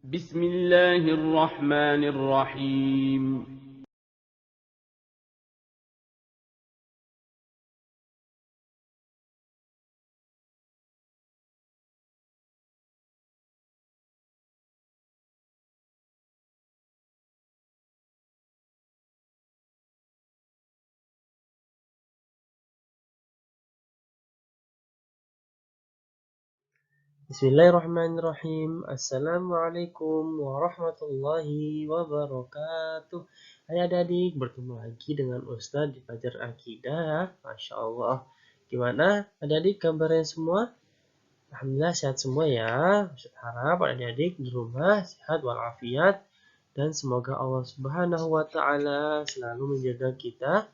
بسم الله الرحمن الرحيم. Bismillahirrahmanirrahim. Assalamualaikum warahmatullahi wabarakatuh. Hai adik-adik, bertemu lagi dengan Ustadz di Fajar Akidah. Masya Allah. Gimana adik-adik kabarnya semua? Alhamdulillah sehat semua ya. Ustadz harap adik-adik di rumah sehat walafiat. Dan semoga Allah Subhanahu wa Ta'ala selalu menjaga kita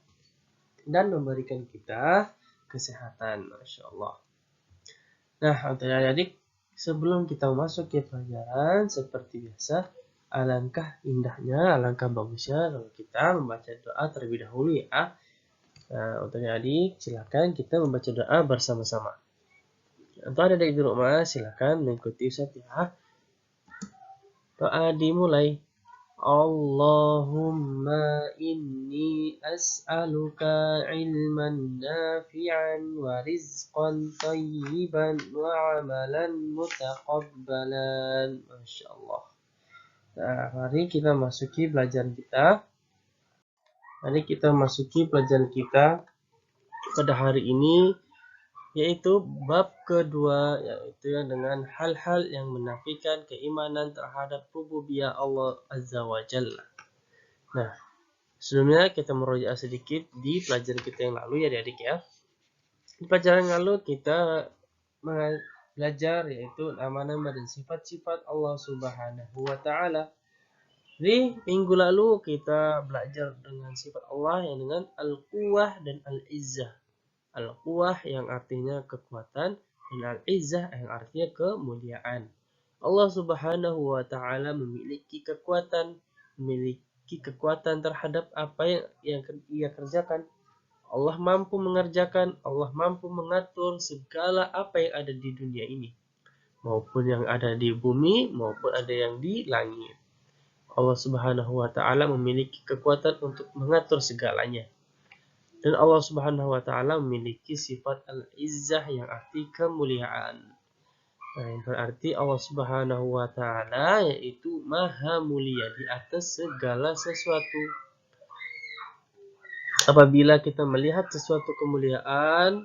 dan memberikan kita kesehatan. Masya Allah. Nah, untuk adik-adik, sebelum kita masuk ke pelajaran, seperti biasa, alangkah indahnya, alangkah bagusnya kalau kita membaca doa terlebih dahulu ya. Nah, untuk adik, silakan kita membaca doa bersama-sama. Untuk adik di rumah, silakan mengikuti Ustaz ya. Doa dimulai. Allahumma inni as'aluka ilman nafi'an wa rizqan tayyiban wa amalan mutaqabbalan. Masya Allah. Nah, mari kita masuki pelajaran kita. Mari kita masuki pelajaran kita pada hari ini, yaitu bab kedua, yaitu yang dengan hal-hal yang menafikan keimanan terhadap rububiyah Allah Azza wa Jalla. Nah, sebelumnya kita merujuk sedikit di pelajaran kita yang lalu ya adik-adik ya. Di pelajaran yang lalu kita belajar yaitu nama-nama dan sifat-sifat Allah Subhanahu wa Ta'ala. Di minggu lalu kita belajar dengan sifat Allah yang dengan Al-Quwah dan Al-Izzah. Al-Quwah yang artinya kekuatan dan Al-Izzah yang artinya kemuliaan. Allah Subhanahu wa Ta'ala memiliki kekuatan terhadap apa yang ia kerjakan. Allah mampu mengerjakan, Allah mampu mengatur segala apa yang ada di dunia ini, maupun yang ada di bumi, maupun ada yang di langit. Allah Subhanahu wa Ta'ala memiliki kekuatan untuk mengatur segalanya. Dan Allah Subhanahu wa Ta'ala memiliki sifat Al-Izzah yang arti kemuliaan. Nah, yang berarti Allah Subhanahu wa Ta'ala yaitu maha mulia di atas segala sesuatu. Apabila kita melihat sesuatu kemuliaan,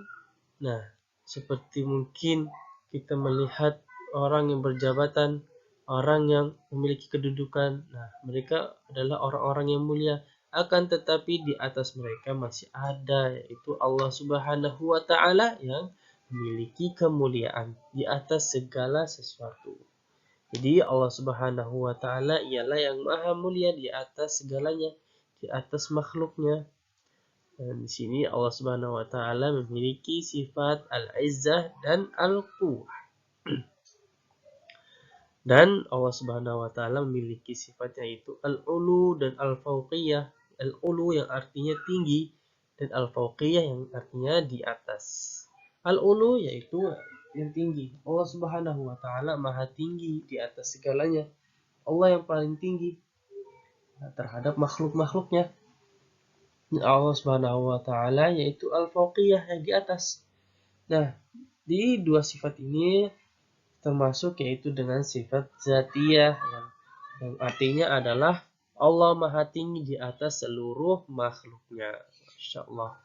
nah, seperti mungkin kita melihat orang yang berjabatan, orang yang memiliki kedudukan, nah, mereka adalah orang-orang yang mulia. Akan tetapi di atas mereka masih ada, yaitu Allah Subhanahu wa Ta'ala yang memiliki kemuliaan di atas segala sesuatu. Jadi Allah Subhanahu wa Ta'ala ialah yang maha mulia di atas segalanya, di atas makhluknya. Dan di sini Allah Subhanahu wa Ta'ala memiliki sifat Al-Izzah dan Al-Quwwah. Dan Allah Subhanahu wa Ta'ala memiliki sifat yaitu Al-Ulu dan Al-Fawqiyah. Al-Ulu yang artinya tinggi dan Al-Fawqiyah yang artinya di atas. Al-Ulu yaitu yang tinggi. Allah Subhanahu wa Ta'ala maha tinggi di atas segalanya. Allah yang paling tinggi terhadap makhluk-makhluknya. Allah Subhanahu wa Ta'ala yaitu Al-Fawqiyah yang di atas. Nah, di dua sifat ini termasuk yaitu dengan sifat Zatiyah yang artinya adalah Allah maha tinggi di atas seluruh makhluknya. Masya Allah.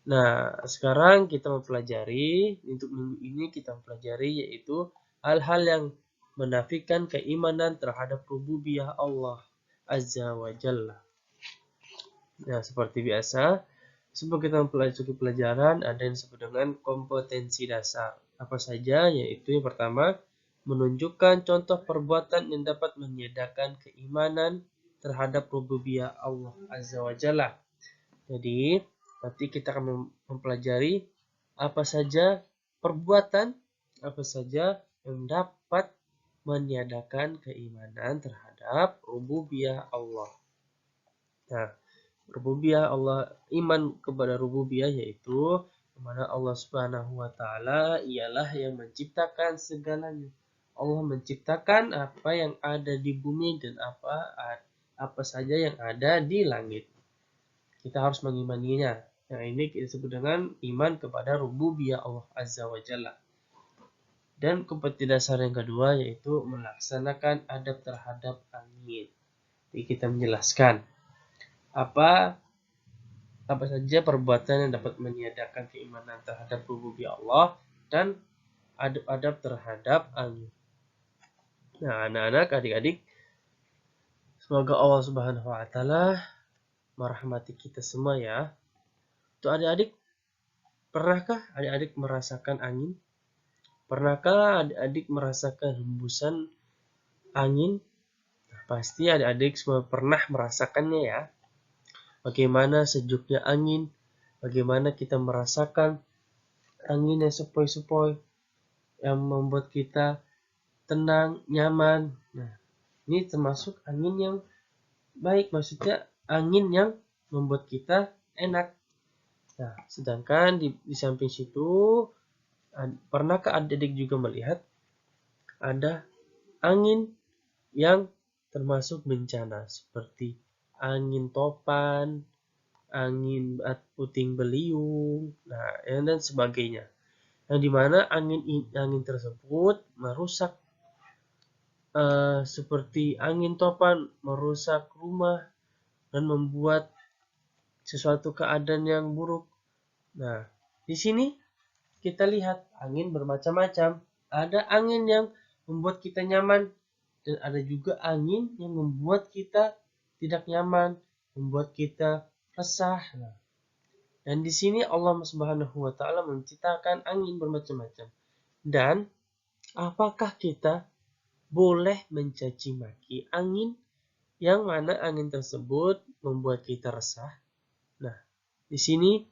Nah, sekarang kita mempelajari, untuk minggu ini kita mempelajari yaitu hal-hal yang menafikan keimanan terhadap rububiyah Allah Azza wa Jalla. Nah, seperti biasa, sebelum kita mempelajari pelajaran, ada yang disebut dengan kompetensi dasar. Apa saja? Yaitu yang pertama, menunjukkan contoh perbuatan yang dapat menyedarkan keimanan terhadap rububiyah Allah Azza wa Jalla. Jadi, nanti kita akan mempelajari apa saja perbuatan, apa saja yang dapat meniadakan keimanan terhadap rububiyah Allah. Nah, rububiyah Allah, iman kepada rububiyah yaitu mana Allah Subhanahu wa Ta'ala ialah yang menciptakan segalanya. Allah menciptakan apa yang ada di bumi dan apa saja yang ada di langit. Kita harus mengimaninya. Nah, ini disebut dengan iman kepada rububiyah Allah Azza wa Jalla. Dan kompetisi dasar yang kedua yaitu melaksanakan adab terhadap angin. Jadi kita menjelaskan apa saja perbuatan yang dapat meniadakan keimanan terhadap rububiyah Allah dan adab-adab terhadap angin. Nah, anak-anak, adik-adik, semoga Allah Subhanahu wa taala merahmati kita semua ya. Tuh adik-adik, pernahkah adik-adik merasakan angin? Pernahkah adik-adik merasakan hembusan angin? Nah, pasti adik-adik semua pernah merasakannya ya. Bagaimana sejuknya angin, bagaimana kita merasakan angin yang sepoi-sepoi, yang membuat kita tenang, nyaman. Nah, ini termasuk angin yang baik, maksudnya angin yang membuat kita enak. Nah, sedangkan di samping situ, pernahkah adik-adik juga melihat ada angin yang termasuk bencana seperti angin topan, angin puting beliung, nah dan sebagainya. Yang dimana angin tersebut merusak seperti angin topan merusak rumah dan membuat sesuatu keadaan yang buruk. Nah, di sini kita lihat angin bermacam-macam. Ada angin yang membuat kita nyaman dan ada juga angin yang membuat kita tidak nyaman, membuat kita resah. Nah, dan di sini Allah Subhanahu wa taala menciptakan angin bermacam-macam. Dan apakah kita boleh mencaci maki angin yang mana angin tersebut membuat kita resah? Nah, di sini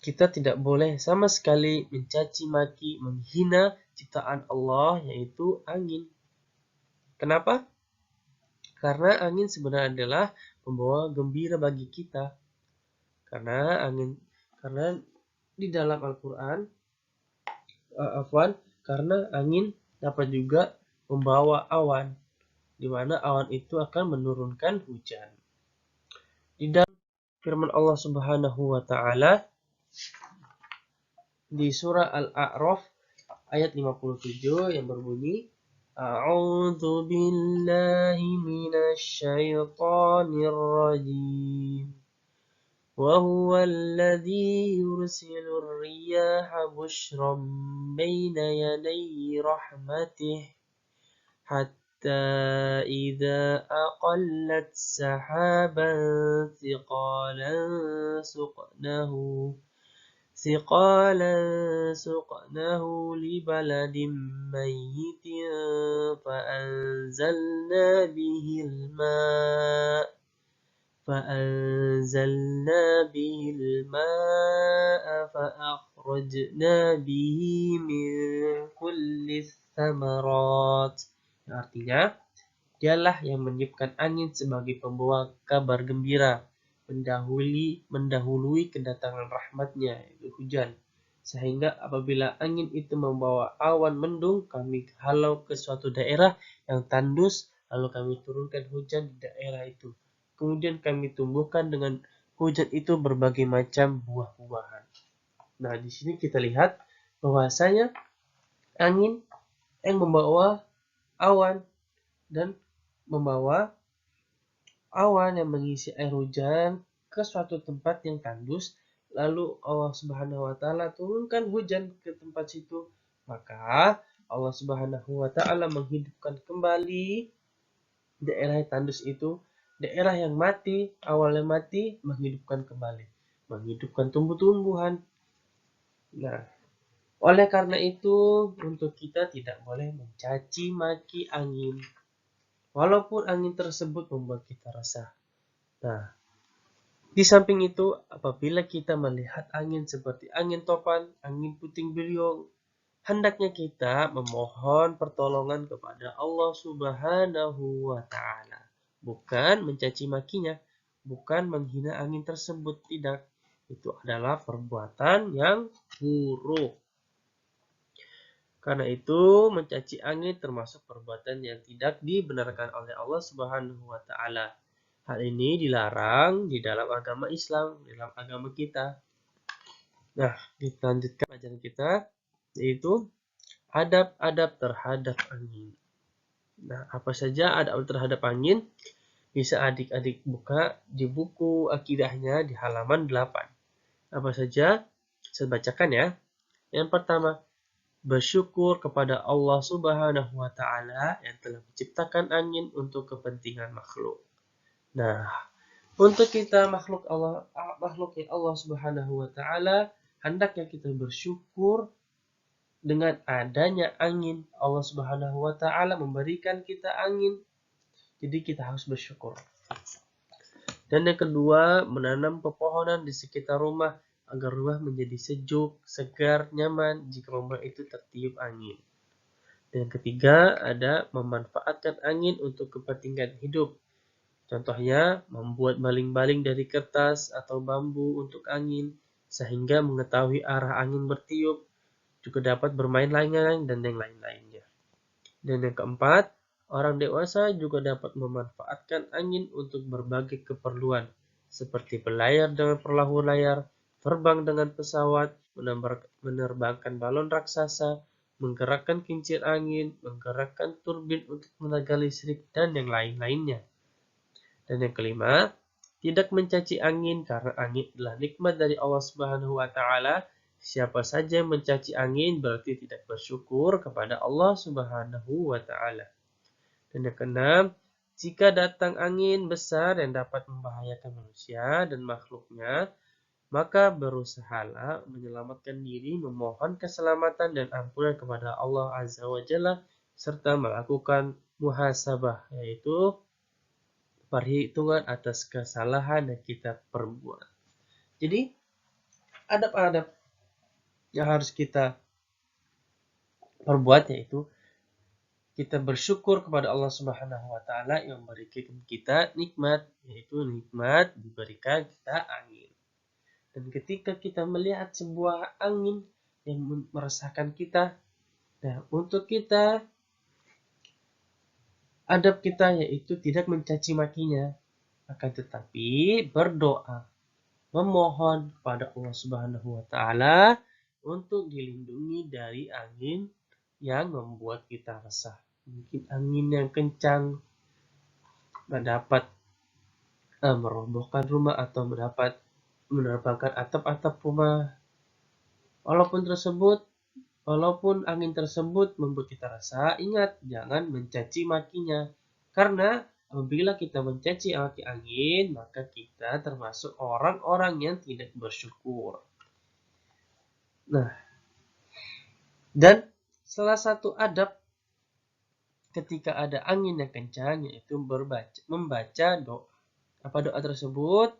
kita tidak boleh sama sekali mencaci maki, menghina ciptaan Allah yaitu angin. Kenapa? Karena angin sebenarnya adalah pembawa gembira bagi kita. Karena di dalam Al-Qur'an karena angin dapat juga membawa awan, di mana awan itu akan menurunkan hujan. Di dalam firman Allah Subhanahu wa taala di surah Al-A'raf ayat 57 yang berbunyi A'udzu billahi minasy syaithanir rajim. وهو الذي يرسل الرياح بشرا بين يدي رحمته حتى إذا أقلت سحابا ثقالا سقناه لبلد ميت فأنزلنا به الماء فأخرجنا به من كل الثمرات. Artinya, dialah yang meniupkan angin sebagai pembawa kabar gembira, mendahului kedatangan rahmatnya, yaitu hujan. Sehingga apabila angin itu membawa awan mendung, kami halau ke suatu daerah yang tandus, lalu kami turunkan hujan di daerah itu. Kemudian kami tumbuhkan dengan hujan itu berbagai macam buah-buahan. Nah, di sini kita lihat bahwasanya angin yang membawa awan dan membawa awan yang mengisi air hujan ke suatu tempat yang tandus, lalu Allah Subhanahu wa taala turunkan hujan ke tempat situ, maka Allah Subhanahu wa taala menghidupkan kembali daerah yang tandus itu. Daerah yang mati, awalnya mati, menghidupkan kembali. Menghidupkan tumbuh-tumbuhan. Nah, oleh karena itu, untuk kita tidak boleh mencaci maki angin. Walaupun angin tersebut membuat kita resah. Nah, di samping itu, apabila kita melihat angin seperti angin topan, angin puting beliung, hendaknya kita memohon pertolongan kepada Allah Subhanahu wa taala. Bukan mencaci makinya, bukan menghina angin tersebut, tidak. Itu adalah perbuatan yang buruk. Karena itu, mencaci angin termasuk perbuatan yang tidak dibenarkan oleh Allah Subhanahu wa taala. Hal ini dilarang di dalam agama Islam, di dalam agama kita. Nah, kita lanjutkan pelajaran kita, yaitu adab-adab terhadap angin. Nah, apa saja adab terhadap angin? Bisa adik-adik buka di buku akidahnya di halaman 8. Apa saja? Saya bacakan ya. Yang pertama, bersyukur kepada Allah Subhanahu wa taala yang telah menciptakan angin untuk kepentingan makhluk. Nah, untuk kita makhluknya Allah Subhanahu wa taala, hendaknya kita bersyukur dengan adanya angin. Allah Subhanahu wa taala memberikan kita angin. Jadi kita harus bersyukur. Dan yang kedua, menanam pepohonan di sekitar rumah agar rumah menjadi sejuk, segar, nyaman jika rumah itu tertiup angin. Dan yang ketiga, ada memanfaatkan angin untuk kepentingan hidup. Contohnya, membuat baling-baling dari kertas atau bambu untuk angin, sehingga mengetahui arah angin bertiup, juga dapat bermain layang dan yang lain-lainnya. Dan yang keempat, orang dewasa juga dapat memanfaatkan angin untuk berbagai keperluan, seperti berlayar dengan perahu layar, terbang dengan pesawat, menerbangkan balon raksasa, menggerakkan kincir angin, menggerakkan turbin untuk tenaga listrik, dan yang lain-lainnya. Dan yang kelima, tidak mencaci angin karena angin adalah nikmat dari Allah Subhanahu wa taala. Siapa saja yang mencaci angin berarti tidak bersyukur kepada Allah Subhanahu wa taala. Dan yang keenam, jika datang angin besar yang dapat membahayakan manusia dan makhluknya, maka berusahalah menyelamatkan diri, memohon keselamatan dan ampunan kepada Allah Azza wa Jalla, serta melakukan muhasabah, yaitu perhitungan atas kesalahan yang kita perbuat. Jadi, adab-adab yang harus kita perbuat yaitu kita bersyukur kepada Allah Subhanahu wa taala yang memberikan kita nikmat, yaitu nikmat diberikan kita angin. Dan ketika kita melihat sebuah angin yang meresahkan kita, nah untuk kita adab kita yaitu tidak mencaci makinya, akan tetapi berdoa, memohon kepada Allah Subhanahu wa taala untuk dilindungi dari angin yang membuat kita resah. Mungkin angin yang kencang dapat merobohkan rumah atau dapat menerbangkan atap-atap rumah. Walaupun angin tersebut membuat kita resah, ingat jangan mencaci makinya. Karena apabila kita mencaci maki angin, maka kita termasuk orang-orang yang tidak bersyukur. Nah, dan salah satu adab ketika ada angin yang kencang yaitu membaca doa. Apa doa tersebut?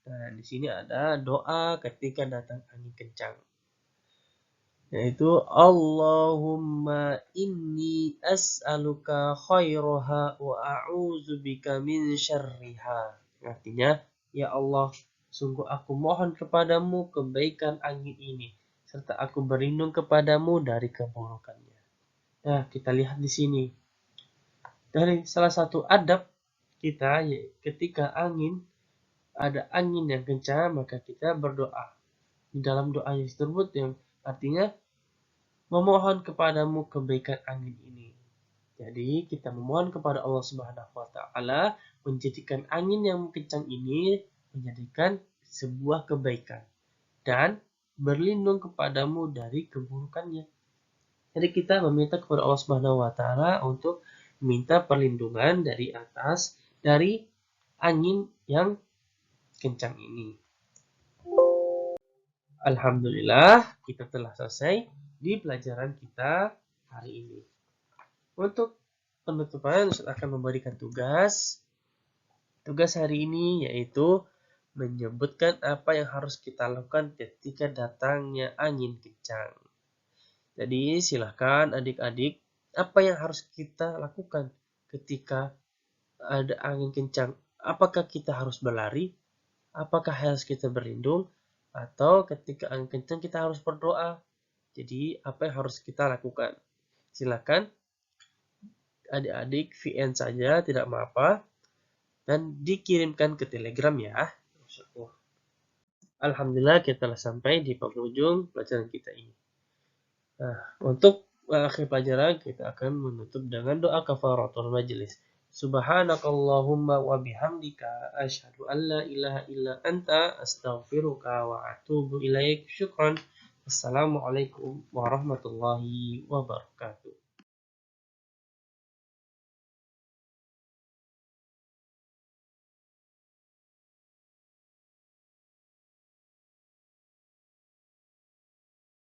Nah, di sini ada doa ketika datang angin kencang. Yaitu Allahumma inni as'aluka khairaha wa a'udzubika min syarriha. Artinya, ya Allah, sungguh aku mohon kepadamu kebaikan angin ini, serta aku berlindung kepadamu dari keburukannya. Nah, kita lihat di sini. Dari salah satu adab kita, ketika ada angin yang kencang, maka kita berdoa. Di dalam doa tersebut yang artinya memohon kepadamu kebaikan angin ini. Jadi kita memohon kepada Allah Subhanahu wa taala menjadikan angin yang kencang ini menjadikan sebuah kebaikan dan berlindung kepadamu dari keburukannya. Jadi kita meminta kepada Allah Subhanahu wa taala untuk meminta perlindungan dari angin yang kencang ini. Alhamdulillah, kita telah selesai di pelajaran kita hari ini. Untuk penutupan, Ustaz akan memberikan tugas. Tugas hari ini yaitu menyebutkan apa yang harus kita lakukan ketika datangnya angin kencang. Jadi silahkan adik-adik, apa yang harus kita lakukan ketika ada angin kencang? Apakah kita harus berlari? Apakah harus kita berlindung? Atau ketika angin kencang kita harus berdoa? Jadi apa yang harus kita lakukan? Silakan adik-adik VN saja, tidak apa-apa, dan dikirimkan ke Telegram ya. Alhamdulillah kita telah sampai di penghujung pelajaran kita ini. Nah, untuk akhir pelajaran kita akan menutup dengan doa kafaratul majelis. Subhanakallahumma wa bihamdika asyhadu an la ilaha illa anta astaghfiruka wa atubu ilaik. Syukran. Assalamualaikum warahmatullahi wabarakatuh.